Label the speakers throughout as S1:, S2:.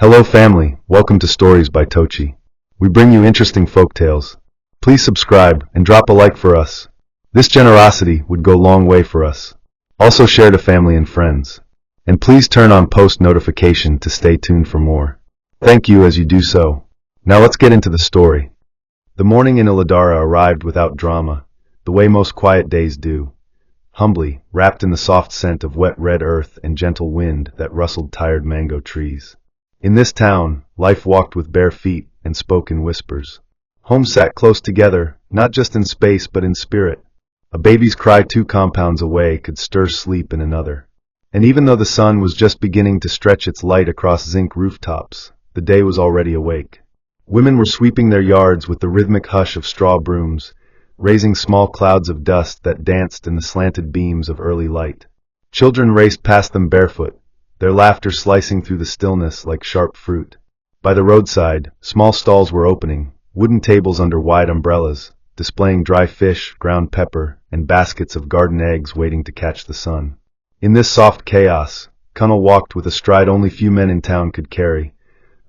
S1: Hello family, welcome to Stories by Tocci. We bring you interesting folk tales. Please subscribe and drop a like for us. This generosity would go a long way for us. Also share to family and friends. And please turn on post notification to stay tuned for more. Thank you as you do so. Now let's get into the story. The morning in Iladara arrived without drama, the way most quiet days do. Humbly, wrapped in the soft scent of wet red earth and gentle wind that rustled tired mango trees. In this town, life walked with bare feet and spoke in whispers. Homes sat close together, not just in space but in spirit. A baby's cry 2 compounds away could stir sleep in another. And even though the sun was just beginning to stretch its light across zinc rooftops, the day was already awake. Women were sweeping their yards with the rhythmic hush of straw brooms, raising small clouds of dust that danced in the slanted beams of early light. Children raced past them barefoot, their laughter slicing through the stillness like sharp fruit. By the roadside, small stalls were opening, wooden tables under wide umbrellas, displaying dry fish, ground pepper, and baskets of garden eggs waiting to catch the sun. In this soft chaos, Cunnel walked with a stride only few men in town could carry,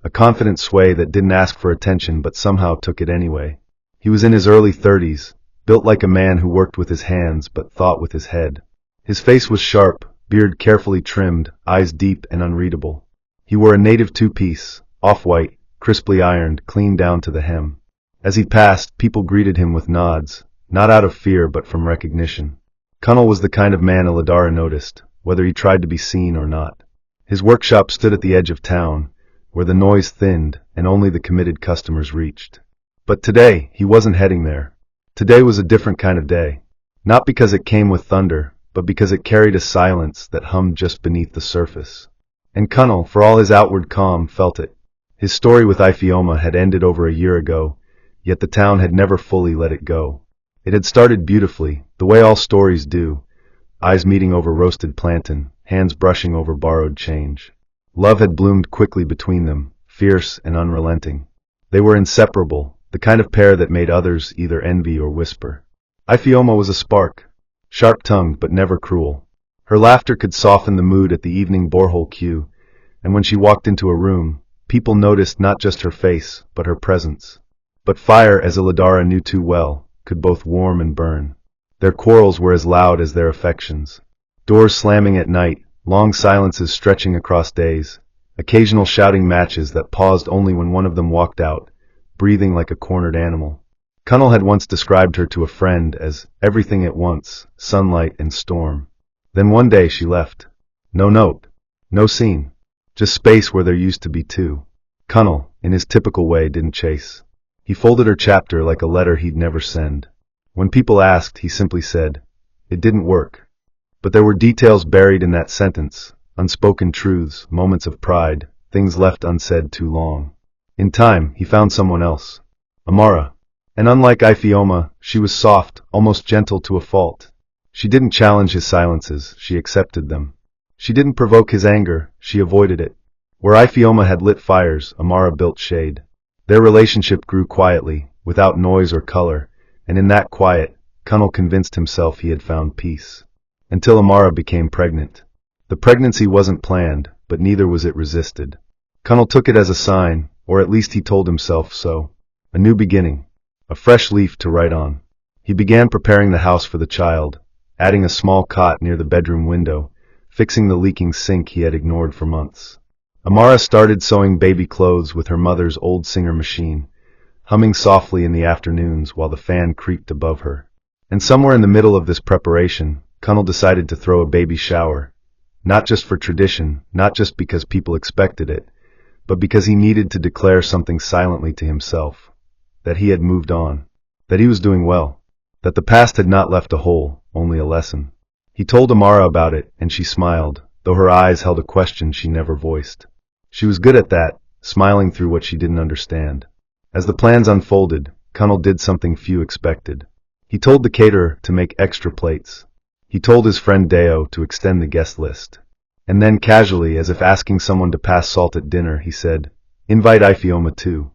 S1: a confident sway that didn't ask for attention but somehow took it anyway. He was in his early 30s, built like a man who worked with his hands but thought with his head. His face was sharp, beard carefully trimmed, eyes deep and unreadable. He wore a native 2-piece, off-white, crisply ironed, clean down to the hem. As he passed, people greeted him with nods, not out of fear but from recognition. Cunnel was the kind of man Iladara noticed, whether he tried to be seen or not. His workshop stood at the edge of town, where the noise thinned and only the committed customers reached. But today, he wasn't heading there. Today was a different kind of day. Not because it came with thunder, but because it carried a silence that hummed just beneath the surface. And Cunnel, for all his outward calm, felt it. His story with Ifeoma had ended over a year ago, yet the town had never fully let it go. It had started beautifully, the way all stories do, eyes meeting over roasted plantain, hands brushing over borrowed change. Love had bloomed quickly between them, fierce and unrelenting. They were inseparable, the kind of pair that made others either envy or whisper. Ifeoma was a spark, sharp-tongued but never cruel. Her laughter could soften the mood at the evening borehole queue, and when she walked into a room, people noticed not just her face, but her presence. But fire, as Iladara knew too well, could both warm and burn. Their quarrels were as loud as their affections. Doors slamming at night, long silences stretching across days, occasional shouting matches that paused only when one of them walked out, breathing like a cornered animal. Cunnel had once described her to a friend as everything at once, sunlight and storm. Then one day she left. No note, no scene, just space where there used to be 2. Cunnel, in his typical way, didn't chase. He folded her chapter like a letter he'd never send. When people asked, he simply said, "It didn't work." But there were details buried in that sentence, unspoken truths, moments of pride, things left unsaid too long. In time, he found someone else. Amara. And unlike Ifeoma, she was soft, almost gentle to a fault. She didn't challenge his silences, she accepted them. She didn't provoke his anger, she avoided it. Where Ifeoma had lit fires, Amara built shade. Their relationship grew quietly, without noise or color, and in that quiet, Cunnel convinced himself he had found peace. Until Amara became pregnant. The pregnancy wasn't planned, but neither was it resisted. Cunnel took it as a sign, or at least he told himself so. A new beginning. A fresh leaf to write on. He began preparing the house for the child, adding a small cot near the bedroom window, fixing the leaking sink he had ignored for months. Amara started sewing baby clothes with her mother's old Singer machine, humming softly in the afternoons while the fan creaked above her. And somewhere in the middle of this preparation, Cunnel decided to throw a baby shower, not just for tradition, not just because people expected it, but because he needed to declare something silently to himself. That he had moved on, that he was doing well, that the past had not left a hole, only a lesson. He told Amara about it, and she smiled, though her eyes held a question she never voiced. She was good at that, smiling through what she didn't understand. As the plans unfolded, Cunnel did something few expected. He told the caterer to make extra plates. He told his friend Deo to extend the guest list. And then casually, as if asking someone to pass salt at dinner, he said, "Invite Ifeoma too."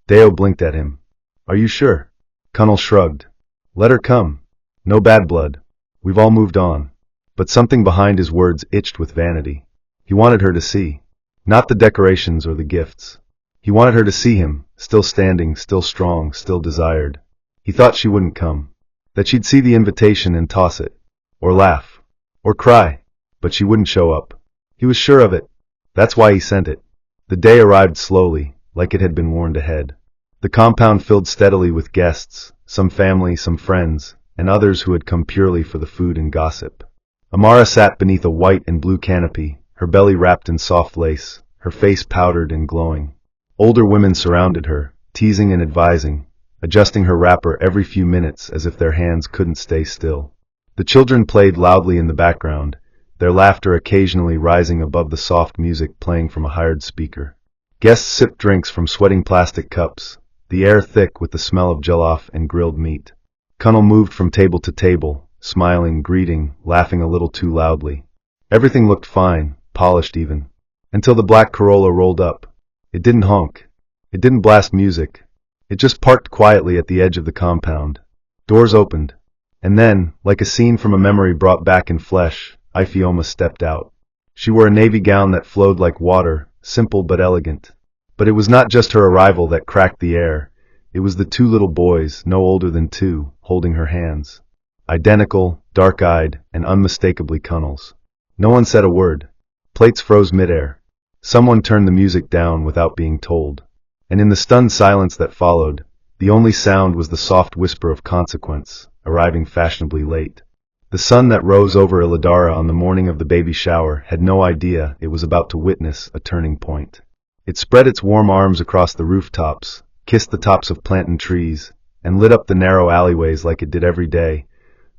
S1: Deo blinked at him. "Are you sure?" Cunnel shrugged. "Let her come. No bad blood. We've all moved on." But something behind his words itched with vanity. He wanted her to see. Not the decorations or the gifts. He wanted her to see him, still standing, still strong, still desired. He thought she wouldn't come. That she'd see the invitation and toss it. Or laugh. Or cry. But she wouldn't show up. He was sure of it. That's why he sent it. The day arrived slowly, like it had been warned ahead. The compound filled steadily with guests, some family, some friends, and others who had come purely for the food and gossip. Amara sat beneath a white and blue canopy, her belly wrapped in soft lace, her face powdered and glowing. Older women surrounded her, teasing and advising, adjusting her wrapper every few minutes as if their hands couldn't stay still. The children played loudly in the background, their laughter occasionally rising above the soft music playing from a hired speaker. Guests sipped drinks from sweating plastic cups, the air thick with the smell of jollof and grilled meat. Kunal moved from table to table, smiling, greeting, laughing a little too loudly. Everything looked fine, polished even. Until the black Corolla rolled up. It didn't honk. It didn't blast music. It just parked quietly at the edge of the compound. Doors opened. And then, like a scene from a memory brought back in flesh, Ifeoma stepped out. She wore a navy gown that flowed like water, simple but elegant. But it was not just her arrival that cracked the air. It was the two little boys, no older than 2, holding her hands. Identical, dark-eyed, and unmistakably Kunal's. No one said a word. Plates froze midair. Someone turned the music down without being told. And in the stunned silence that followed, the only sound was the soft whisper of consequence, arriving fashionably late. The sun that rose over Iladara on the morning of the baby shower had no idea it was about to witness a turning point. It spread its warm arms across the rooftops, kissed the tops of plantain trees, and lit up the narrow alleyways like it did every day,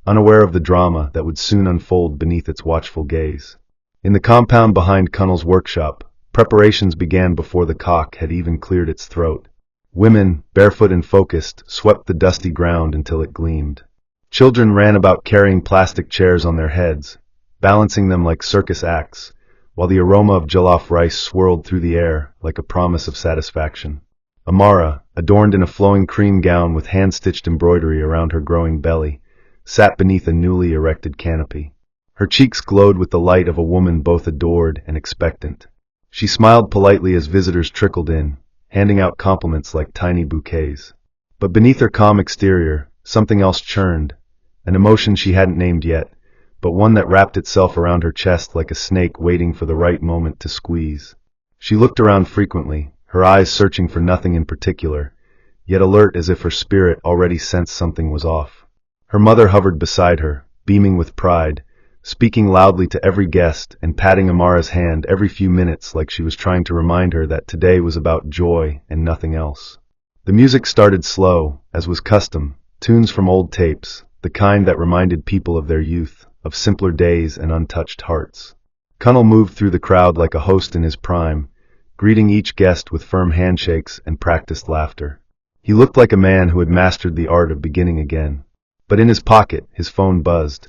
S1: unaware of the drama that would soon unfold beneath its watchful gaze. In the compound behind Kunal's workshop, preparations began before the cock had even cleared its throat. Women, barefoot and focused, swept the dusty ground until it gleamed. Children ran about carrying plastic chairs on their heads, balancing them like circus acts, while the aroma of jollof rice swirled through the air like a promise of satisfaction. Amara, adorned in a flowing cream gown with hand-stitched embroidery around her growing belly, sat beneath a newly erected canopy. Her cheeks glowed with the light of a woman both adored and expectant. She smiled politely as visitors trickled in, handing out compliments like tiny bouquets. But beneath her calm exterior, something else churned, an emotion she hadn't named yet, but one that wrapped itself around her chest like a snake waiting for the right moment to squeeze. She looked around frequently, her eyes searching for nothing in particular, yet alert as if her spirit already sensed something was off. Her mother hovered beside her, beaming with pride, speaking loudly to every guest and patting Amara's hand every few minutes like she was trying to remind her that today was about joy and nothing else. The music started slow, as was custom, tunes from old tapes, the kind that reminded people of their youth, of simpler days and untouched hearts. Kunal moved through the crowd like a host in his prime, greeting each guest with firm handshakes and practiced laughter. He looked like a man who had mastered the art of beginning again. But in his pocket, his phone buzzed.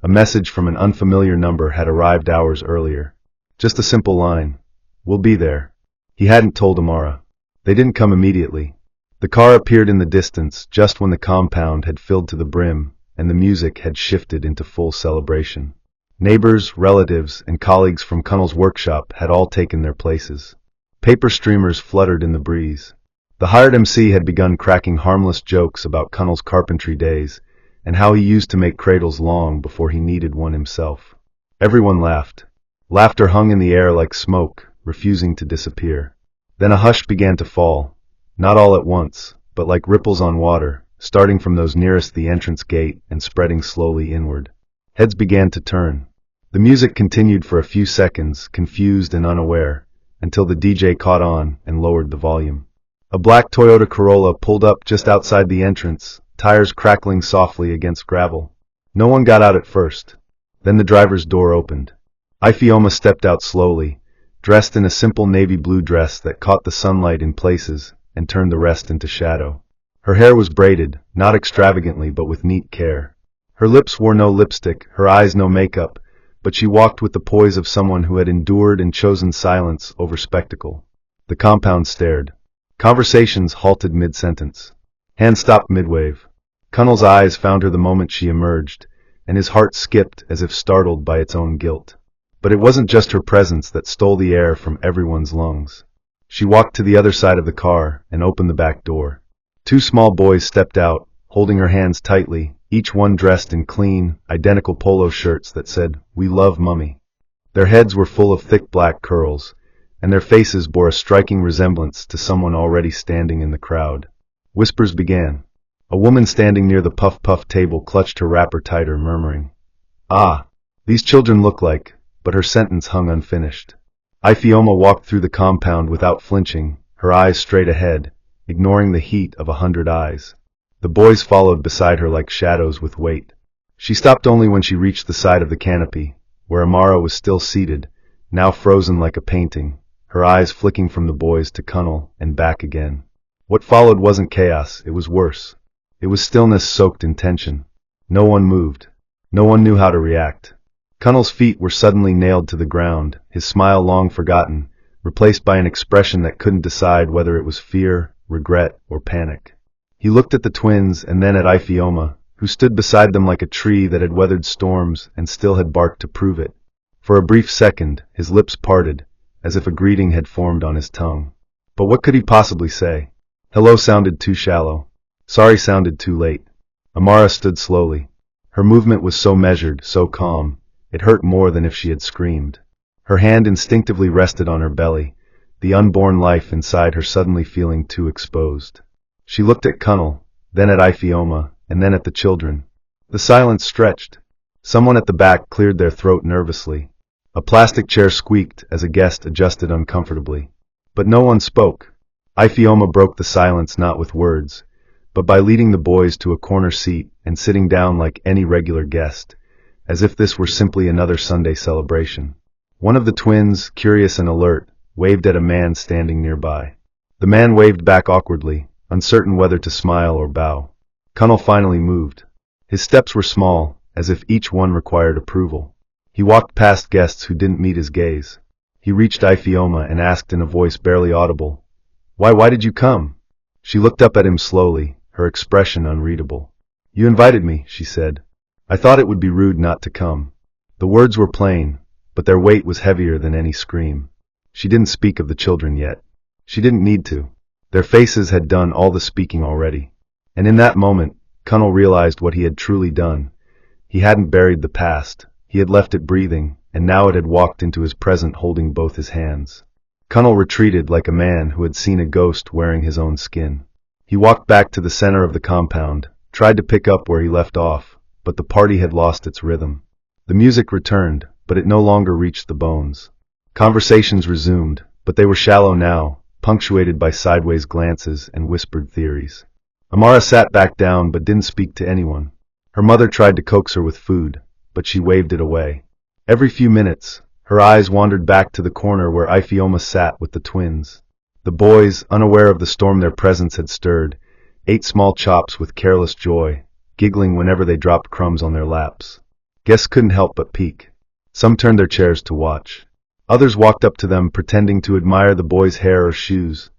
S1: A message from an unfamiliar number had arrived hours earlier. Just a simple line. "We'll be there." He hadn't told Amara. They didn't come immediately. The car appeared in the distance just when the compound had filled to the brim, and the music had shifted into full celebration. Neighbors, relatives, and colleagues from Kunal's workshop had all taken their places. Paper streamers fluttered in the breeze. The hired MC had begun cracking harmless jokes about Kunal's carpentry days, and how he used to make cradles long before he needed one himself. Everyone laughed. Laughter hung in the air like smoke, refusing to disappear. Then a hush began to fall, not all at once, but like ripples on water, starting from those nearest the entrance gate and spreading slowly inward. Heads began to turn. The music continued for a few seconds, confused and unaware, until the DJ caught on and lowered the volume. A black Toyota Corolla pulled up just outside the entrance, tires crackling softly against gravel. No one got out at first. Then the driver's door opened. Ifeoma stepped out slowly, dressed in a simple navy blue dress that caught the sunlight in places and turned the rest into shadow. Her hair was braided, not extravagantly but with neat care. Her lips wore no lipstick, her eyes no makeup, but she walked with the poise of someone who had endured and chosen silence over spectacle. The compound stared. Conversations halted mid-sentence. Hands stopped mid-wave. Kunal's eyes found her the moment she emerged, and his heart skipped as if startled by its own guilt. But it wasn't just her presence that stole the air from everyone's lungs. She walked to the other side of the car and opened the back door. Two small boys stepped out, holding her hands tightly, each one dressed in clean, identical polo shirts that said, "We love Mummy." Their heads were full of thick black curls, and their faces bore a striking resemblance to someone already standing in the crowd. Whispers began. A woman standing near the puff-puff table clutched her wrapper tighter, murmuring, "Ah, these children look like," but her sentence hung unfinished. Ifeoma walked through the compound without flinching, her eyes straight ahead, ignoring the heat of 100 eyes. The boys followed beside her like shadows with weight. She stopped only when she reached the side of the canopy, where Amara was still seated, now frozen like a painting, her eyes flicking from the boys to Cunnel and back again. What followed wasn't chaos, it was worse. It was stillness soaked in tension. No one moved. No one knew how to react. Cunnel's feet were suddenly nailed to the ground, his smile long forgotten, replaced by an expression that couldn't decide whether it was fear, regret, or panic. He looked at the twins and then at Ifeoma, who stood beside them like a tree that had weathered storms and still had barked to prove it. For a brief second, his lips parted, as if a greeting had formed on his tongue. But what could he possibly say? Hello sounded too shallow. Sorry sounded too late. Amara stood slowly. Her movement was so measured, so calm, it hurt more than if she had screamed. Her hand instinctively rested on her belly, the unborn life inside her suddenly feeling too exposed. She looked at Cunnel, then at Ifeoma, and then at the children. The silence stretched. Someone at the back cleared their throat nervously. A plastic chair squeaked as a guest adjusted uncomfortably. But no one spoke. Ifeoma broke the silence not with words, but by leading the boys to a corner seat and sitting down like any regular guest, as if this were simply another Sunday celebration. One of the twins, curious and alert, waved at a man standing nearby. The man waved back awkwardly, uncertain whether to smile or bow. Cunnel finally moved. His steps were small, as if each one required approval. He walked past guests who didn't meet his gaze. He reached Ifeoma and asked in a voice barely audible, Why did you come?" She looked up at him slowly, her expression unreadable. "You invited me," she said. "I thought it would be rude not to come." The words were plain, but their weight was heavier than any scream. She didn't speak of the children yet. She didn't need to. Their faces had done all the speaking already. And in that moment, Cunnel realized what he had truly done. He hadn't buried the past. He had left it breathing, and now it had walked into his present holding both his hands. Cunnel retreated like a man who had seen a ghost wearing his own skin. He walked back to the center of the compound, tried to pick up where he left off, but the party had lost its rhythm. The music returned, but it no longer reached the bones. Conversations resumed, but they were shallow now, punctuated by sideways glances and whispered theories. Amara sat back down but didn't speak to anyone. Her mother tried to coax her with food, but she waved it away. Every few minutes, her eyes wandered back to the corner where Ifeoma sat with the twins. The boys, unaware of the storm their presence had stirred, ate small chops with careless joy, giggling whenever they dropped crumbs on their laps. Guests couldn't help but peek. Some turned their chairs to watch. Others walked up to them pretending to admire the boys' hair or shoes,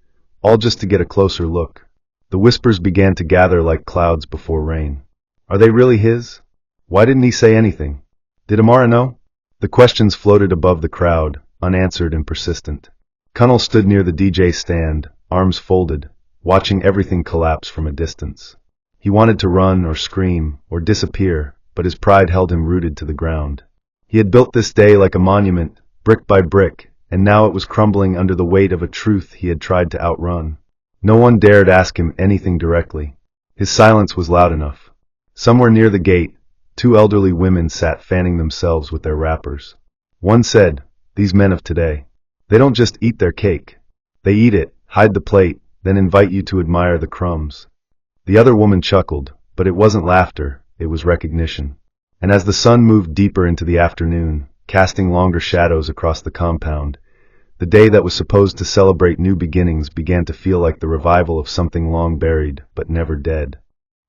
S1: all just to get a closer look. The whispers began to gather like clouds before rain. Are they really his? Why didn't he say anything? Did Amara know? The questions floated above the crowd, unanswered and persistent. Cunnel stood near the DJ stand, arms folded, watching everything collapse from a distance. He wanted to run or scream or disappear, but his pride held him rooted to the ground. He had built this day like a monument, brick by brick, and now it was crumbling under the weight of a truth he had tried to outrun. No one dared ask him anything directly. His silence was loud enough. Somewhere near the gate, two elderly women sat fanning themselves with their wrappers. One said, "These men of today, they don't just eat their cake. They eat it, hide the plate, then invite you to admire the crumbs." The other woman chuckled, but it wasn't laughter, it was recognition. And as the sun moved deeper into the afternoon, casting longer shadows across the compound, the day that was supposed to celebrate new beginnings began to feel like the revival of something long buried, but never dead.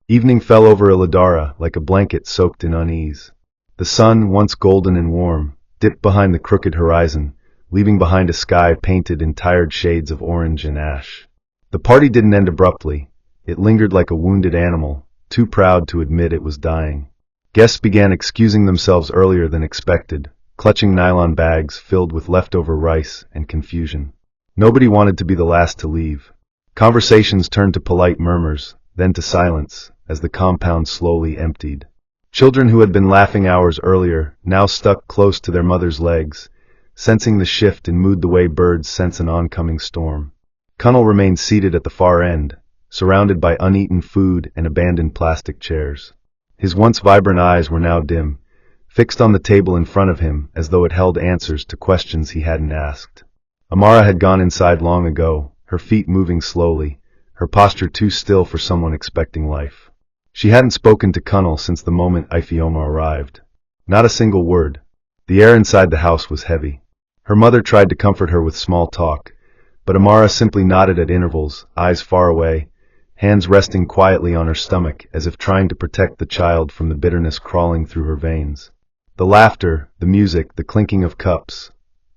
S1: Evening fell over Iladara like a blanket soaked in unease. The sun, once golden and warm, dipped behind the crooked horizon, leaving behind a sky painted in tired shades of orange and ash. The party didn't end abruptly. It lingered like a wounded animal, too proud to admit it was dying. Guests began excusing themselves earlier than expected, clutching nylon bags filled with leftover rice and confusion. Nobody wanted to be the last to leave. Conversations turned to polite murmurs, then to silence, as the compound slowly emptied. Children who had been laughing hours earlier now stuck close to their mother's legs, sensing the shift in mood the way birds sense an oncoming storm. Cunnel remained seated at the far end, surrounded by uneaten food and abandoned plastic chairs. His once vibrant eyes were now dim, fixed on the table in front of him as though it held answers to questions he hadn't asked. Amara had gone inside long ago, her feet moving slowly, her posture too still for someone expecting life. She hadn't spoken to Cunnel since the moment Ifeoma arrived. Not a single word. The air inside the house was heavy. Her mother tried to comfort her with small talk, but Amara simply nodded at intervals, eyes far away, hands resting quietly on her stomach as if trying to protect the child from the bitterness crawling through her veins. The laughter, the music, the clinking of cups,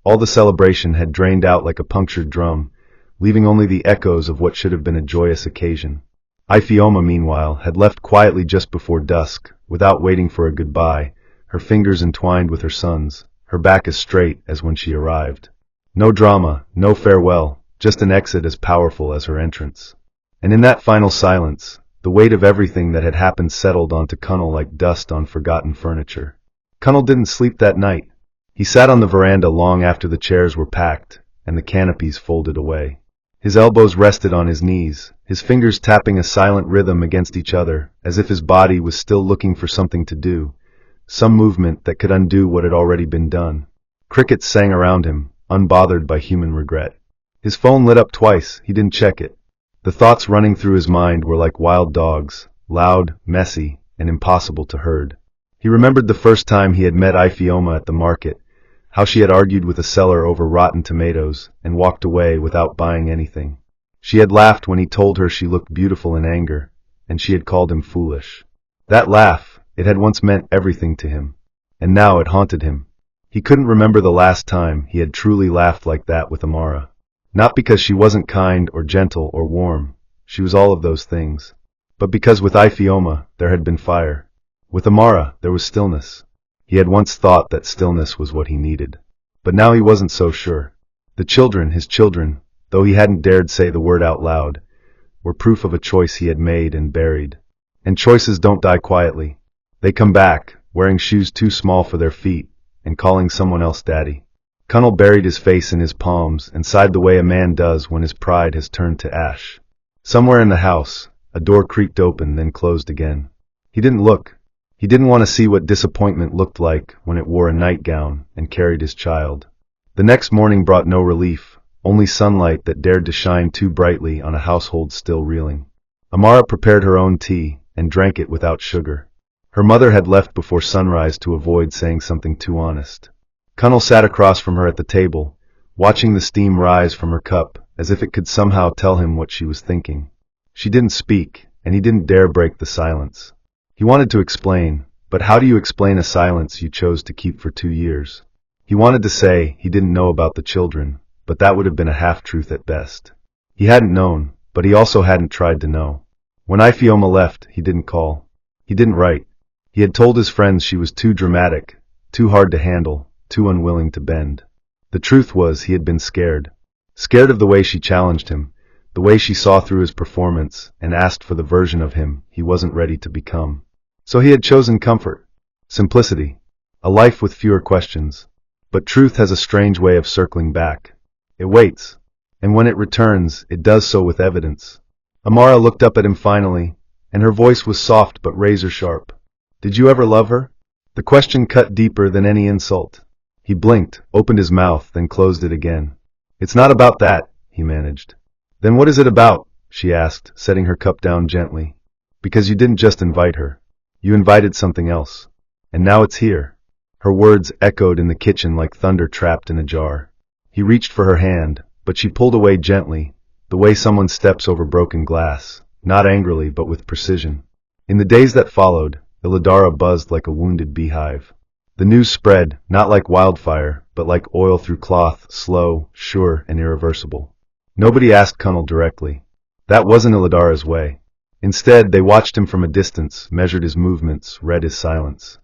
S1: all the celebration had drained out like a punctured drum, leaving only the echoes of what should have been a joyous occasion. Ifeoma, meanwhile, had left quietly just before dusk, without waiting for a goodbye, her fingers entwined with her son's, her back as straight as when she arrived. No drama, no farewell, just an exit as powerful as her entrance. And in that final silence, the weight of everything that had happened settled onto Cunnel like dust on forgotten furniture. Cunnel didn't sleep that night. He sat on the veranda long after the chairs were packed and the canopies folded away. His elbows rested on his knees, his fingers tapping a silent rhythm against each other, as if his body was still looking for something to do, some movement that could undo what had already been done. Crickets sang around him, unbothered by human regret. His phone lit up twice, he didn't check it. The thoughts running through his mind were like wild dogs, loud, messy, and impossible to herd. He remembered the first time he had met Ifeoma at the market, how she had argued with a seller over rotten tomatoes and walked away without buying anything. She had laughed when he told her she looked beautiful in anger, and she had called him foolish. That laugh, it had once meant everything to him, and now it haunted him. He couldn't remember the last time he had truly laughed like that with Amara. Not because she wasn't kind or gentle or warm, she was all of those things, but because with Ifeoma there had been fire. With Amara, there was stillness. He had once thought that stillness was what he needed. But now he wasn't so sure. The children, his children, though he hadn't dared say the word out loud, were proof of a choice he had made and buried. And choices don't die quietly. They come back, wearing shoes too small for their feet, and calling someone else daddy. Cunnel buried his face in his palms and sighed the way a man does when his pride has turned to ash. Somewhere in the house, a door creaked open, then closed again. He didn't look. He didn't want to see what disappointment looked like when it wore a nightgown and carried his child. The next morning brought no relief, only sunlight that dared to shine too brightly on a household still reeling. Amara prepared her own tea and drank it without sugar. Her mother had left before sunrise to avoid saying something too honest. Cunnel sat across from her at the table, watching the steam rise from her cup as if it could somehow tell him what she was thinking. She didn't speak, and he didn't dare break the silence. He wanted to explain, but how do you explain a silence you chose to keep for 2 years? He wanted to say he didn't know about the children, but that would have been a half-truth at best. He hadn't known, but he also hadn't tried to know. When Ifeoma left, he didn't call. He didn't write. He had told his friends she was too dramatic, too hard to handle, too unwilling to bend. The truth was he had been scared. Scared of the way she challenged him, the way she saw through his performance and asked for the version of him he wasn't ready to become. So he had chosen comfort, simplicity, a life with fewer questions. But truth has a strange way of circling back. It waits, and when it returns, it does so with evidence. Amara looked up at him finally, and her voice was soft but razor-sharp. Did you ever love her? The question cut deeper than any insult. He blinked, opened his mouth, then closed it again. It's not about that, he managed. Then what is it about? She asked, setting her cup down gently. Because you didn't just invite her. You invited something else. And now it's here. Her words echoed in the kitchen like thunder trapped in a jar. He reached for her hand, but she pulled away gently, the way someone steps over broken glass, not angrily but with precision. In the days that followed, Illidara buzzed like a wounded beehive. The news spread, not like wildfire, but like oil through cloth, slow, sure, and irreversible. Nobody asked Cunnel directly. That wasn't Illidara's way. Instead, they watched him from a distance, measured his movements, read his silence.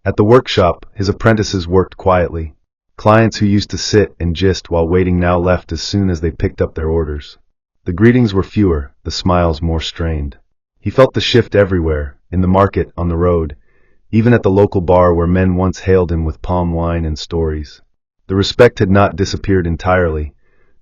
S1: At the workshop, his apprentices worked quietly, Clients who used to sit and gist while waiting now left as soon as they picked up their orders. The greetings were fewer, the smiles more strained. He felt the shift everywhere, in the market, on the road, even at the local bar where men once hailed him with palm wine and stories. The respect had not disappeared entirely,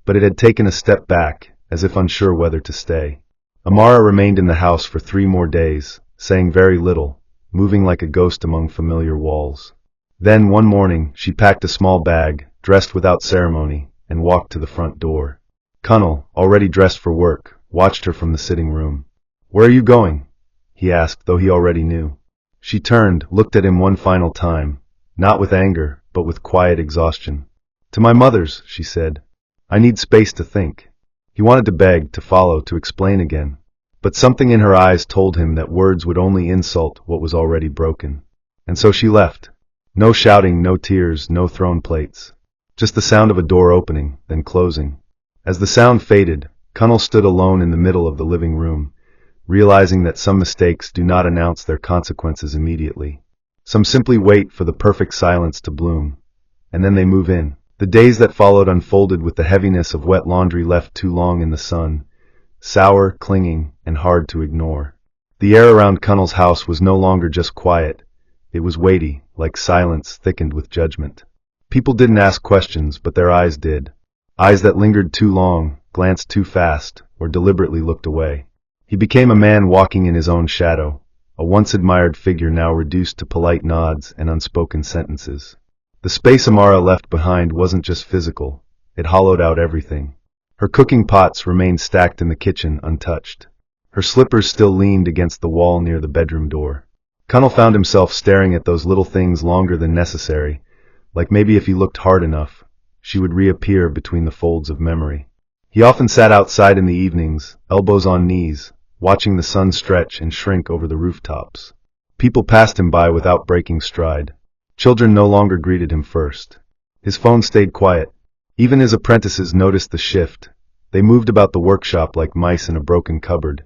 S1: but it had taken a step back, as if unsure whether to stay. Amara remained in the house for 3 more days, saying very little, moving like a ghost among familiar walls. Then, one morning, she packed a small bag, dressed without ceremony, and walked to the front door. Cunnel, already dressed for work, watched her from the sitting room. "Where are you going?" he asked, though he already knew. She turned, looked at him one final time, not with anger, but with quiet exhaustion. "To my mother's," she said. "I need space to think." He wanted to beg, to follow, to explain again. But something in her eyes told him that words would only insult what was already broken. And so she left. No shouting, no tears, no thrown plates. Just the sound of a door opening, then closing. As the sound faded, Cunnel stood alone in the middle of the living room, realizing that some mistakes do not announce their consequences immediately. Some simply wait for the perfect silence to bloom, and then they move in. The days that followed unfolded with the heaviness of wet laundry left too long in the sun, sour, clinging, and hard to ignore. The air around Cunnel's house was no longer just quiet. It was weighty, like silence thickened with judgment. People didn't ask questions, but their eyes did. Eyes that lingered too long, glanced too fast, or deliberately looked away. He became a man walking in his own shadow, a once-admired figure now reduced to polite nods and unspoken sentences. The space Amara left behind wasn't just physical, it hollowed out everything. Her cooking pots remained stacked in the kitchen untouched. Her slippers still leaned against the wall near the bedroom door. Cunnel found himself staring at those little things longer than necessary, like maybe if he looked hard enough, she would reappear between the folds of memory. He often sat outside in the evenings, elbows on knees, watching the sun stretch and shrink over the rooftops. People passed him by without breaking stride. Children no longer greeted him first. His phone stayed quiet. Even his apprentices noticed the shift. They moved about the workshop like mice in a broken cupboard,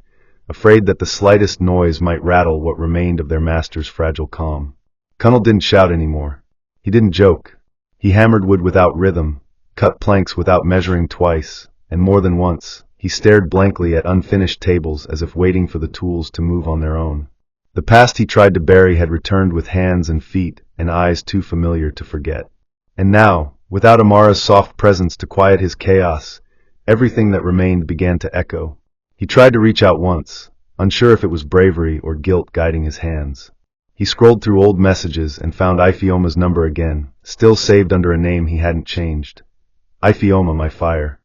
S1: afraid that the slightest noise might rattle what remained of their master's fragile calm. Cunnel didn't shout anymore. He didn't joke. He hammered wood without rhythm, cut planks without measuring twice, and more than once, he stared blankly at unfinished tables as if waiting for the tools to move on their own. The past he tried to bury had returned with hands and feet and eyes too familiar to forget. And now, without Amara's soft presence to quiet his chaos, everything that remained began to echo. He tried to reach out once, unsure if it was bravery or guilt guiding his hands. He scrolled through old messages and found Ifeoma's number again, still saved under a name he hadn't changed. Ifeoma, my fire.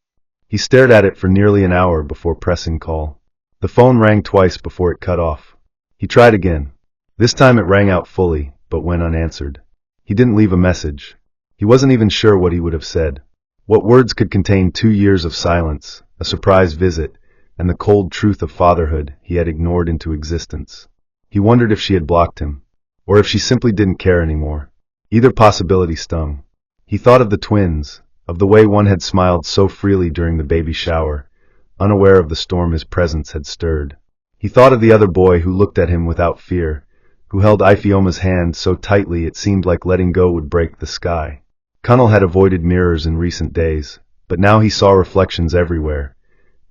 S1: He stared at it for nearly an hour before pressing call. The phone rang twice before it cut off. He tried again. This time it rang out fully, but went unanswered. He didn't leave a message. He wasn't even sure what he would have said. What words could contain 2 years of silence, a surprise visit, and the cold truth of fatherhood he had ignored into existence? He wondered if she had blocked him, or if she simply didn't care anymore. Either possibility stung. He thought of the twins, of the way one had smiled so freely during the baby shower, unaware of the storm his presence had stirred. He thought of the other boy who looked at him without fear, who held Ifeoma's hand so tightly it seemed like letting go would break the sky. Cunnel had avoided mirrors in recent days, but now he saw reflections everywhere,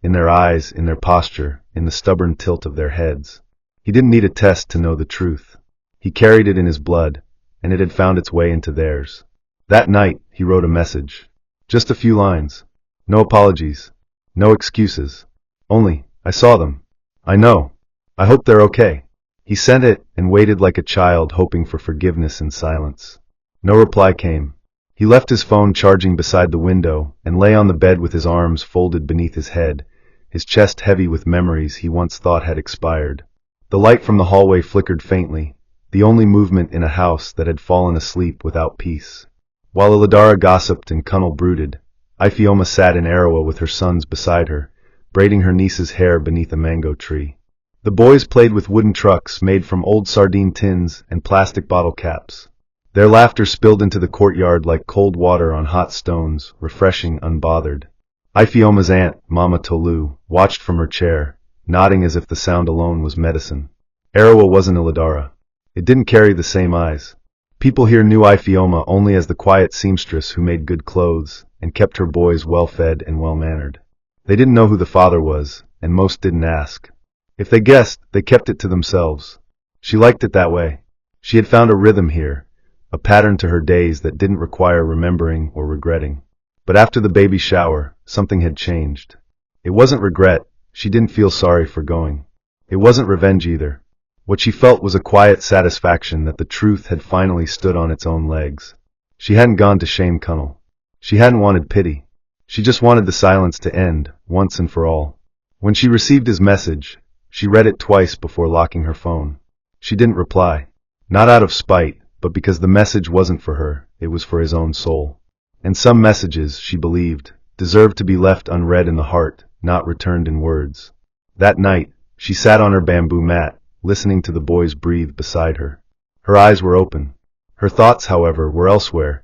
S1: in their eyes, in their posture, in the stubborn tilt of their heads. He didn't need a test to know the truth. He carried it in his blood, and it had found its way into theirs. That night, he wrote a message. Just a few lines. No apologies. No excuses. Only, I saw them. I know. I hope they're okay. He sent it and waited like a child hoping for forgiveness in silence. No reply came. He left his phone charging beside the window and lay on the bed with his arms folded beneath his head, his chest heavy with memories he once thought had expired. The light from the hallway flickered faintly, the only movement in a house that had fallen asleep without peace. While Iladara gossiped and Cunnel brooded, Ifeoma sat in Arawa with her sons beside her, braiding her niece's hair beneath a mango tree. The boys played with wooden trucks made from old sardine tins and plastic bottle caps. Their laughter spilled into the courtyard like cold water on hot stones, refreshing, unbothered. Ifeoma's aunt, Mama Tolu, watched from her chair, nodding as if the sound alone was medicine. Arawa wasn't Iladara. It didn't carry the same eyes. People here knew Ifioma only as the quiet seamstress who made good clothes and kept her boys well-fed and well-mannered. They didn't know who the father was, and most didn't ask. If they guessed, they kept it to themselves. She liked it that way. She had found a rhythm here, a pattern to her days that didn't require remembering or regretting. But after the baby shower, something had changed. It wasn't regret. She didn't feel sorry for going. It wasn't revenge either. What she felt was a quiet satisfaction that the truth had finally stood on its own legs. She hadn't gone to shame Cunnel. She hadn't wanted pity. She just wanted the silence to end, once and for all. When she received his message, she read it twice before locking her phone. She didn't reply. Not out of spite, but because the message wasn't for her, it was for his own soul. And some messages, she believed, deserved to be left unread in the heart, not returned in words. That night, she sat on her bamboo mat, listening to the boys breathe beside her. Her eyes were open. Her thoughts, however, were elsewhere,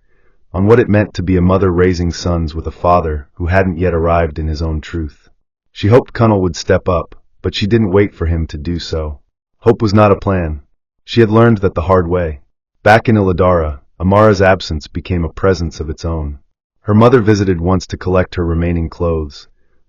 S1: on what it meant to be a mother raising sons with a father who hadn't yet arrived in his own truth. She hoped Cunnel would step up, but she didn't wait for him to do so. Hope was not a plan. She had learned that the hard way. Back in Iladara, Amara's absence became a presence of its own. Her mother visited once to collect her remaining clothes,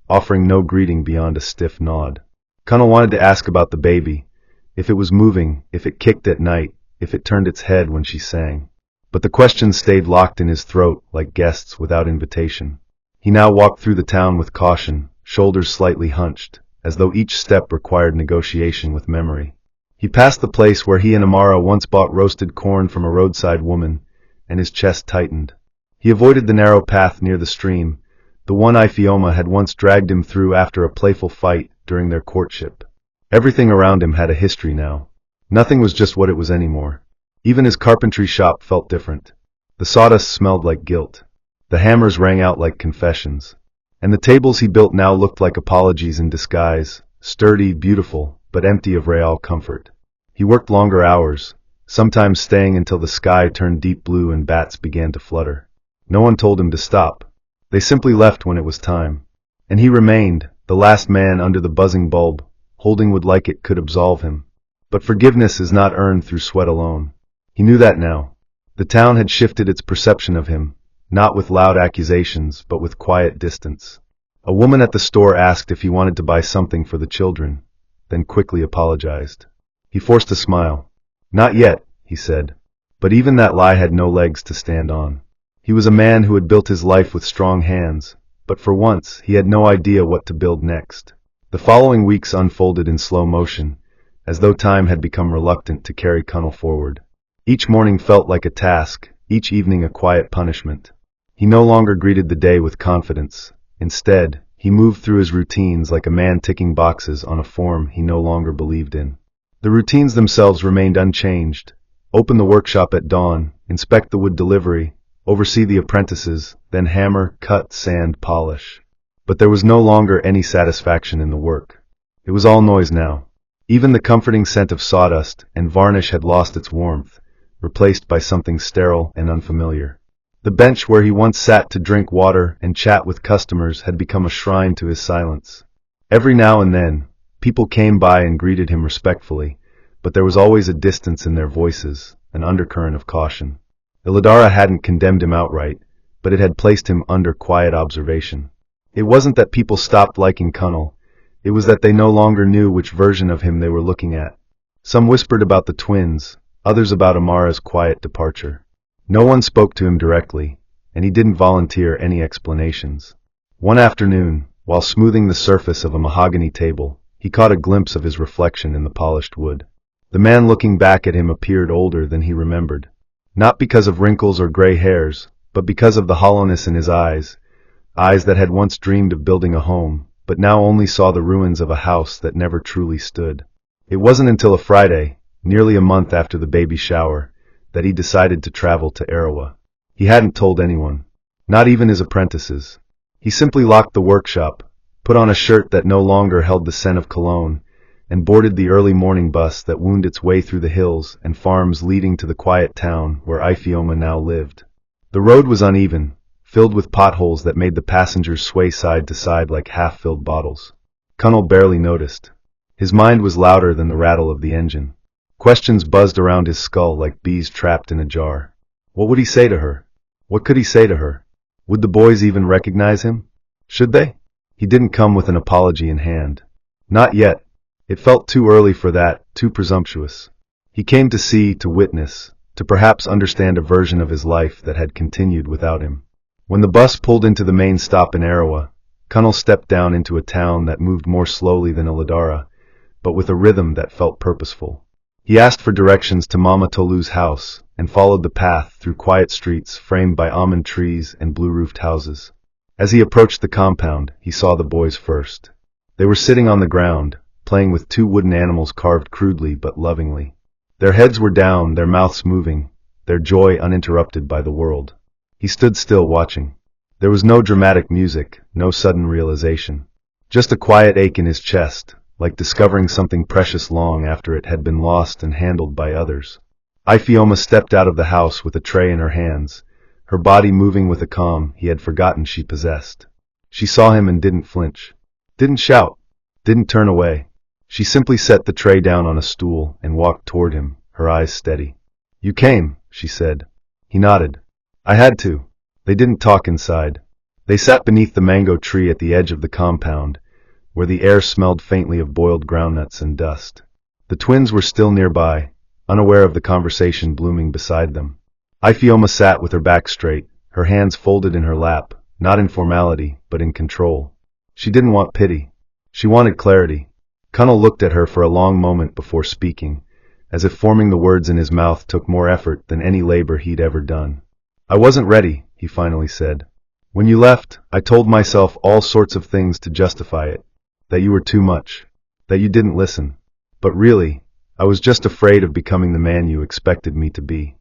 S1: offering no greeting beyond a stiff nod. Cunnel wanted to ask about the baby, if it was moving, if it kicked at night, if it turned its head when she sang. But the questions stayed locked in his throat like guests without invitation. He now walked through the town with caution, shoulders slightly hunched, as though each step required negotiation with memory. He passed the place where he and Amara once bought roasted corn from a roadside woman, and his chest tightened. He avoided the narrow path near the stream, the one Ifioma had once dragged him through after a playful fight during their courtship. Everything around him had a history now. Nothing was just what it was anymore. Even his carpentry shop felt different. The sawdust smelled like guilt. The hammers rang out like confessions. And the tables he built now looked like apologies in disguise, sturdy, beautiful, but empty of real comfort. He worked longer hours, sometimes staying until the sky turned deep blue and bats began to flutter. No one told him to stop. They simply left when it was time. And he remained, the last man under the buzzing bulb, holding wood like it could absolve him. But forgiveness is not earned through sweat alone. He knew that now. The town had shifted its perception of him, not with loud accusations, but with quiet distance. A woman at the store asked if he wanted to buy something for the children, then quickly apologized. He forced a smile. Not yet, he said. But even that lie had no legs to stand on. He was a man who had built his life with strong hands, but for once he had no idea what to build next. The following weeks unfolded in slow motion, as though time had become reluctant to carry Cunnel forward. Each morning felt like a task, each evening a quiet punishment. He no longer greeted the day with confidence. Instead, he moved through his routines like a man ticking boxes on a form he no longer believed in. The routines themselves remained unchanged. Open the workshop at dawn, inspect the wood delivery, oversee the apprentices, then hammer, cut, sand, polish. But there was no longer any satisfaction in the work. It was all noise now. Even the comforting scent of sawdust and varnish had lost its warmth, replaced by something sterile and unfamiliar. The bench where he once sat to drink water and chat with customers had become a shrine to his silence. Every now and then, people came by and greeted him respectfully, but there was always a distance in their voices, an undercurrent of caution. Iladara hadn't condemned him outright, but it had placed him under quiet observation. It wasn't that people stopped liking Cunnel, it was that they no longer knew which version of him they were looking at. Some whispered about the twins, others about Amara's quiet departure. No one spoke to him directly, and he didn't volunteer any explanations. One afternoon, while smoothing the surface of a mahogany table, he caught a glimpse of his reflection in the polished wood. The man looking back at him appeared older than he remembered. Not because of wrinkles or gray hairs, but because of the hollowness in his eyes that had once dreamed of building a home, but now only saw the ruins of a house that never truly stood. It wasn't until a Friday, nearly a month after the baby shower, that he decided to travel to Arawa. He hadn't told anyone, not even his apprentices. He simply locked the workshop, put on a shirt that no longer held the scent of cologne, and boarded the early morning bus that wound its way through the hills and farms leading to the quiet town where Ifioma now lived. The road was uneven, filled with potholes that made the passengers sway side to side like half-filled bottles. Cunnel barely noticed. His mind was louder than the rattle of the engine. Questions buzzed around his skull like bees trapped in a jar. What would he say to her? What could he say to her? Would the boys even recognize him? Should they? He didn't come with an apology in hand. Not yet. It felt too early for that, too presumptuous. He came to see, to witness, to perhaps understand a version of his life that had continued without him. When the bus pulled into the main stop in Arawa, Kunnal stepped down into a town that moved more slowly than Uladara, but with a rhythm that felt purposeful. He asked for directions to Mama Tolu's house, and followed the path through quiet streets framed by almond trees and blue-roofed houses. As he approached the compound, he saw the boys first. They were sitting on the ground, playing with two wooden animals carved crudely but lovingly. Their heads were down, their mouths moving, their joy uninterrupted by the world. He stood still watching. There was no dramatic music, no sudden realization. Just a quiet ache in his chest, like discovering something precious long after it had been lost and handled by others. Ifeoma stepped out of the house with a tray in her hands, her body moving with a calm he had forgotten she possessed. She saw him and didn't flinch. Didn't shout. Didn't turn away. She simply set the tray down on a stool and walked toward him, her eyes steady. "You came," she said. He nodded. "I had to." They didn't talk inside. They sat beneath the mango tree at the edge of the compound, where the air smelled faintly of boiled groundnuts and dust. The twins were still nearby, unaware of the conversation blooming beside them. Ifeoma sat with her back straight, her hands folded in her lap, not in formality, but in control. She didn't want pity. She wanted clarity. Kunnal looked at her for a long moment before speaking, as if forming the words in his mouth took more effort than any labor he'd ever done. "I wasn't ready," he finally said. "When you left, I told myself all sorts of things to justify it. That you were too much. That you didn't listen. But really, I was just afraid of becoming the man you expected me to be."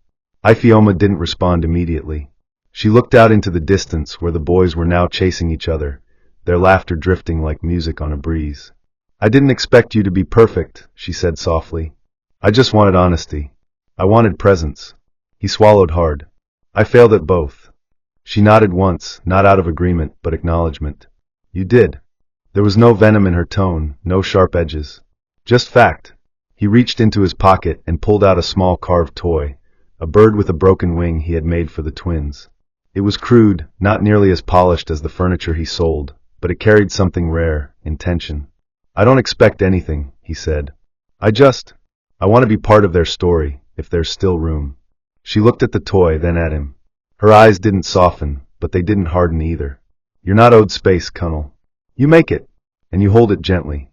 S1: Ifeoma didn't respond immediately. She looked out into the distance where the boys were now chasing each other, their laughter drifting like music on a breeze. "I didn't expect you to be perfect," she said softly. "I just wanted honesty. I wanted presence." He swallowed hard. "I failed at both." She nodded once, not out of agreement, but acknowledgement. "You did." There was no venom in her tone, no sharp edges. Just fact. He reached into his pocket and pulled out a small carved toy, a bird with a broken wing he had made for the twins. It was crude, not nearly as polished as the furniture he sold, but it carried something rare, intention. "I don't expect anything," he said. I want to be part of their story, if there's still room." She looked at the toy, then at him. Her eyes didn't soften, but they didn't harden either. "You're not owed space, Kunnal. You make it, and you hold it gently."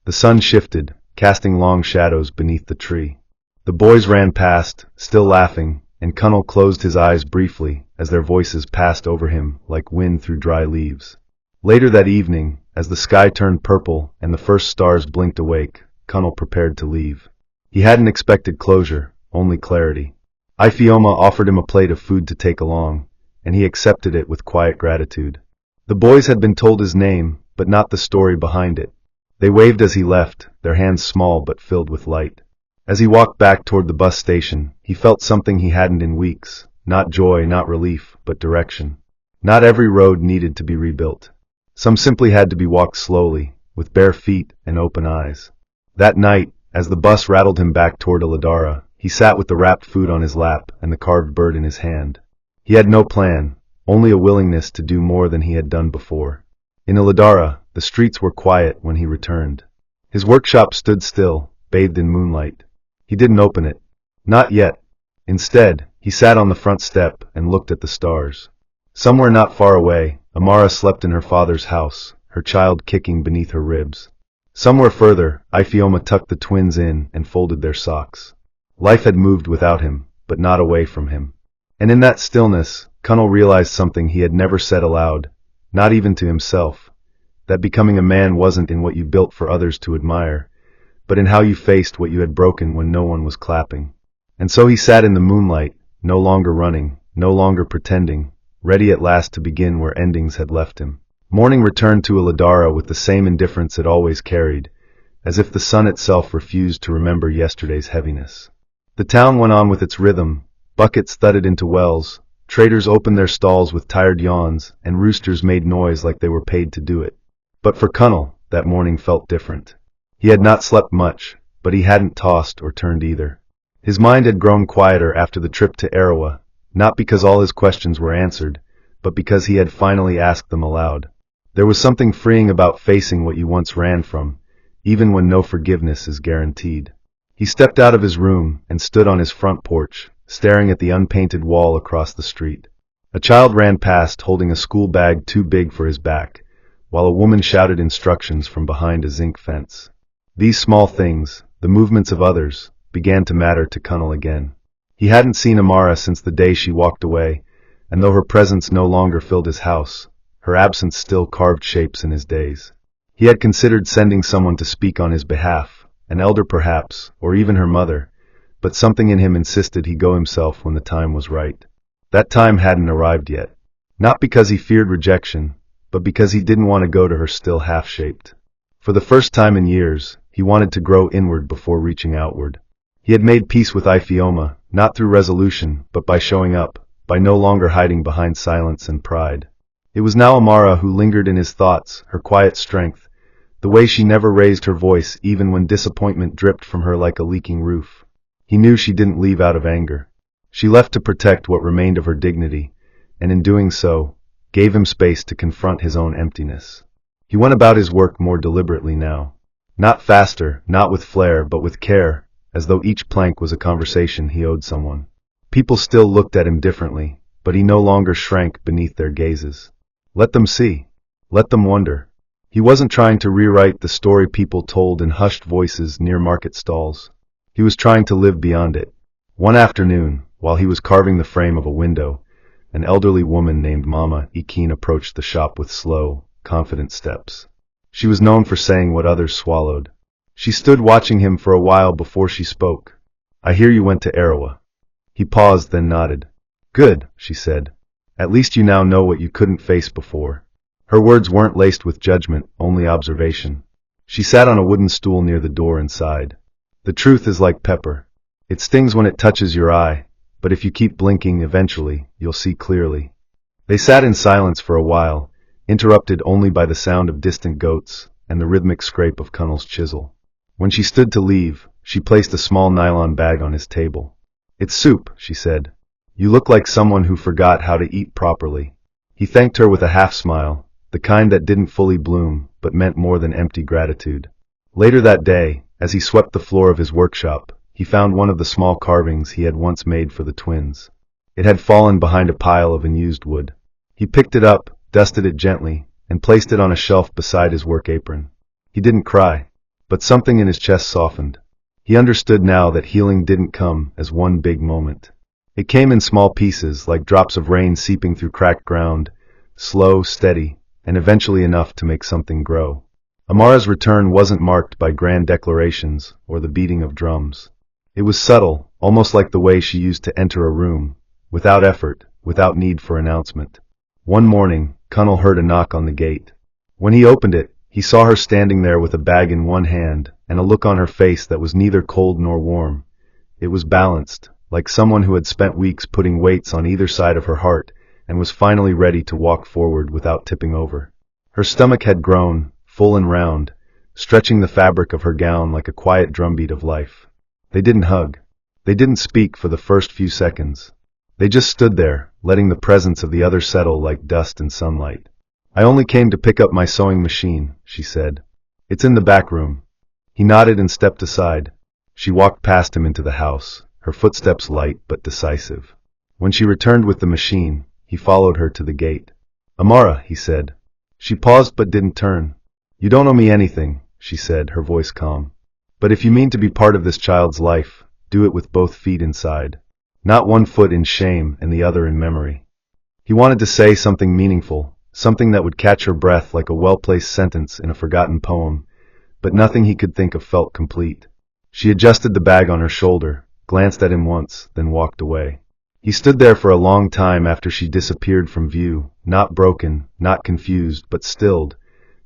S1: The sun shifted, casting long shadows beneath the tree. The boys ran past, still laughing, and Kunnal closed his eyes briefly as their voices passed over him like wind through dry leaves. Later that evening, as the sky turned purple and the first stars blinked awake, Kunnal prepared to leave. He hadn't expected closure, only clarity. Ifeoma offered him a plate of food to take along, and he accepted it with quiet gratitude. The boys had been told his name, but not the story behind it. They waved as he left, their hands small but filled with light. As he walked back toward the bus station, he felt something he hadn't in weeks, not joy, not relief, but direction. Not every road needed to be rebuilt. Some simply had to be walked slowly, with bare feet and open eyes. That night, as the bus rattled him back toward Uladara, he sat with the wrapped food on his lap and the carved bird in his hand. He had no plan, only a willingness to do more than he had done before. In Uladara, the streets were quiet when he returned. His workshop stood still, bathed in moonlight. He didn't open it. Not yet. Instead, he sat on the front step and looked at the stars. Somewhere not far away, Amara slept in her father's house, her child kicking beneath her ribs. Somewhere further, Ifeoma tucked the twins in and folded their socks. Life had moved without him, but not away from him. And in that stillness, Kunnal realized something he had never said aloud, not even to himself, that becoming a man wasn't in what you built for others to admire, but in how you faced what you had broken when no one was clapping. And so he sat in the moonlight, no longer running, no longer pretending, ready at last to begin where endings had left him. Morning returned to Uladara with the same indifference it always carried, as if the sun itself refused to remember yesterday's heaviness. The town went on with its rhythm, buckets thudded into wells, traders opened their stalls with tired yawns, and roosters made noise like they were paid to do it. But for Kunnal, that morning felt different. He had not slept much, but he hadn't tossed or turned either. His mind had grown quieter after the trip to Arawa, not because all his questions were answered, but because he had finally asked them aloud. There was something freeing about facing what you once ran from, even when no forgiveness is guaranteed. He stepped out of his room and stood on his front porch, staring at the unpainted wall across the street. A child ran past holding a school bag too big for his back, while a woman shouted instructions from behind a zinc fence. These small things, the movements of others, began to matter to Kunnel again. He hadn't seen Amara since the day she walked away, and though her presence no longer filled his house, her absence still carved shapes in his days. He had considered sending someone to speak on his behalf, an elder perhaps, or even her mother, but something in him insisted he go himself when the time was right. That time hadn't arrived yet. Not because he feared rejection, but because he didn't want to go to her still half-shaped. For the first time in years, he wanted to grow inward before reaching outward. He had made peace with Iphioma, not through resolution, but by showing up, by no longer hiding behind silence and pride. It was now Amara who lingered in his thoughts, her quiet strength, the way she never raised her voice even when disappointment dripped from her like a leaking roof. He knew she didn't leave out of anger. She left to protect what remained of her dignity, and in doing so, gave him space to confront his own emptiness. He went about his work more deliberately now. Not faster, not with flair, but with care, as though each plank was a conversation he owed someone. People still looked at him differently, but he no longer shrank beneath their gazes. Let them see. Let them wonder. He wasn't trying to rewrite the story people told in hushed voices near market stalls. He was trying to live beyond it. One afternoon, while he was carving the frame of a window, an elderly woman named Mama Ikin approached the shop with slow, confident steps. She was known for saying what others swallowed. She stood watching him for a while before she spoke. "I hear you went to Arawa." He paused, then nodded. "Good," she said. "At least you now know what you couldn't face before." Her words weren't laced with judgment, only observation. She sat on a wooden stool near the door and sighed. "The truth is like pepper. It stings when it touches your eye, but if you keep blinking, eventually, you'll see clearly." They sat in silence for a while, interrupted only by the sound of distant goats and the rhythmic scrape of Kunnel's chisel. When she stood to leave, she placed a small nylon bag on his table. "It's soup," she said. "You look like someone who forgot how to eat properly." He thanked her with a half-smile, the kind that didn't fully bloom, but meant more than empty gratitude. Later that day, as he swept the floor of his workshop, he found one of the small carvings he had once made for the twins. It had fallen behind a pile of unused wood. He picked it up, dusted it gently, and placed it on a shelf beside his work apron. He didn't cry, but something in his chest softened. He understood now that healing didn't come as one big moment. It came in small pieces, like drops of rain seeping through cracked ground, slow, steady, and eventually enough to make something grow. Amara's return wasn't marked by grand declarations or the beating of drums. It was subtle, almost like the way she used to enter a room, without effort, without need for announcement. One morning, Kunnel heard a knock on the gate. When he opened it, he saw her standing there with a bag in one hand and a look on her face that was neither cold nor warm. It was balanced, like someone who had spent weeks putting weights on either side of her heart and was finally ready to walk forward without tipping over. Her stomach had grown, full and round, stretching the fabric of her gown like a quiet drumbeat of life. They didn't hug. They didn't speak for the first few seconds. They just stood there, letting the presence of the other settle like dust in sunlight. "I only came to pick up my sewing machine," she said. "It's in the back room." He nodded and stepped aside. She walked past him into the house, her footsteps light but decisive. When she returned with the machine, he followed her to the gate. "Amara," he said. She paused but didn't turn. "You don't owe me anything," she said, her voice calm. "But if you mean to be part of this child's life, do it with both feet inside. Not one foot in shame and the other in memory." He wanted to say something meaningful, something that would catch her breath like a well-placed sentence in a forgotten poem, but nothing he could think of felt complete. She adjusted the bag on her shoulder, glanced at him once, then walked away. He stood there for a long time after she disappeared from view, not broken, not confused, but stilled,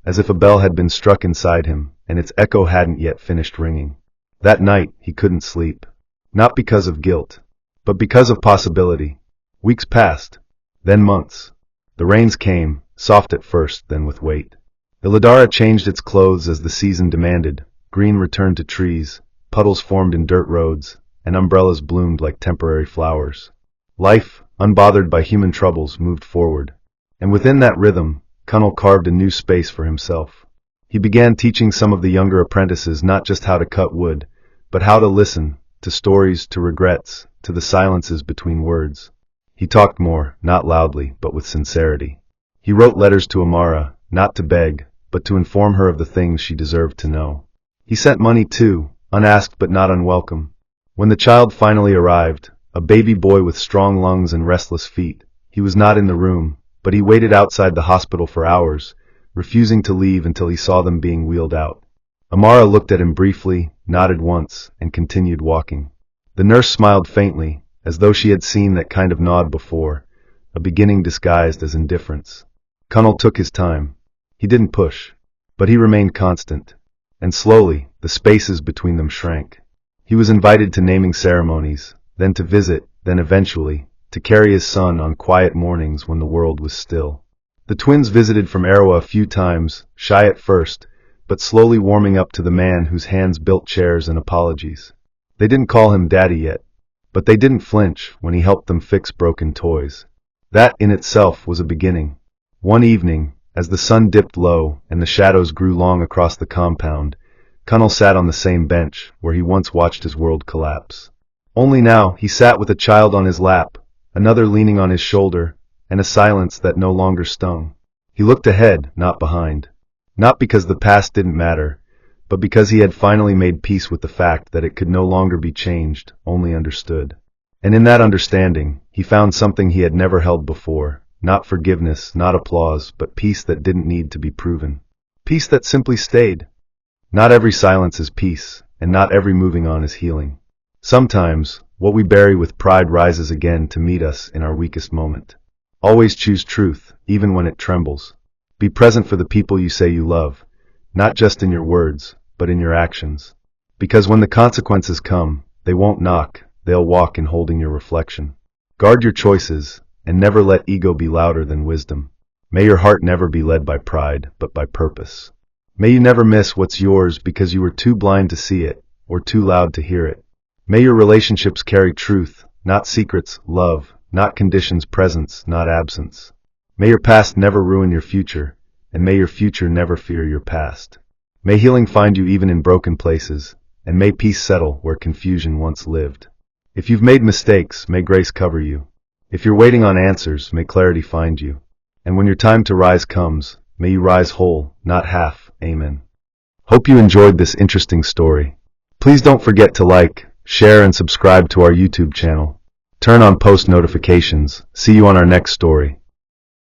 S1: as if a bell had been struck inside him, and its echo hadn't yet finished ringing. That night, he couldn't sleep. Not because of guilt, but because of possibility. Weeks passed, then months. The rains came, soft at first, then with weight. The Ladara changed its clothes as the season demanded. Green returned to trees, puddles formed in dirt roads, and umbrellas bloomed like temporary flowers. Life, unbothered by human troubles, moved forward. And within that rhythm, Kunnel carved a new space for himself. He began teaching some of the younger apprentices not just how to cut wood, but how to listen, to stories, to regrets, to the silences between words. He talked more, not loudly, but with sincerity. He wrote letters to Amara, not to beg, but to inform her of the things she deserved to know. He sent money too, unasked but not unwelcome. When the child finally arrived, a baby boy with strong lungs and restless feet, he was not in the room, but he waited outside the hospital for hours, refusing to leave until he saw them being wheeled out. Amara looked at him briefly, nodded once, and continued walking. The nurse smiled faintly, as though she had seen that kind of nod before, a beginning disguised as indifference. Kunnel took his time. He didn't push, but he remained constant, and slowly, the spaces between them shrank. He was invited to naming ceremonies, then to visit, then eventually, to carry his son on quiet mornings when the world was still. The twins visited from Arawa a few times, shy at first, but slowly warming up to the man whose hands built chairs and apologies. They didn't call him daddy yet, but they didn't flinch when he helped them fix broken toys. That in itself was a beginning. One evening, as the sun dipped low and the shadows grew long across the compound, Kunnel sat on the same bench where he once watched his world collapse. Only now he sat with a child on his lap, another leaning on his shoulder, and a silence that no longer stung. He looked ahead, not behind. Not because the past didn't matter, but because he had finally made peace with the fact that it could no longer be changed, only understood. And in that understanding, he found something he had never held before, not forgiveness, not applause, but peace that didn't need to be proven. Peace that simply stayed. Not every silence is peace, and not every moving on is healing. Sometimes, what we bury with pride rises again to meet us in our weakest moment. Always choose truth, even when it trembles. Be present for the people you say you love, not just in your words, but in your actions. Because when the consequences come, they won't knock, they'll walk in holding your reflection. Guard your choices, and never let ego be louder than wisdom. May your heart never be led by pride, but by purpose. May you never miss what's yours because you were too blind to see it, or too loud to hear it. May your relationships carry truth, not secrets, love, not conditions, presence, not absence. May your past never ruin your future, and may your future never fear your past. May healing find you even in broken places, and may peace settle where confusion once lived. If you've made mistakes, may grace cover you. If you're waiting on answers, may clarity find you. And when your time to rise comes, may you rise whole, not half. Amen. Hope you enjoyed this interesting story. Please don't forget to like, share, and subscribe to our YouTube channel. Turn on post notifications. See you on our next story.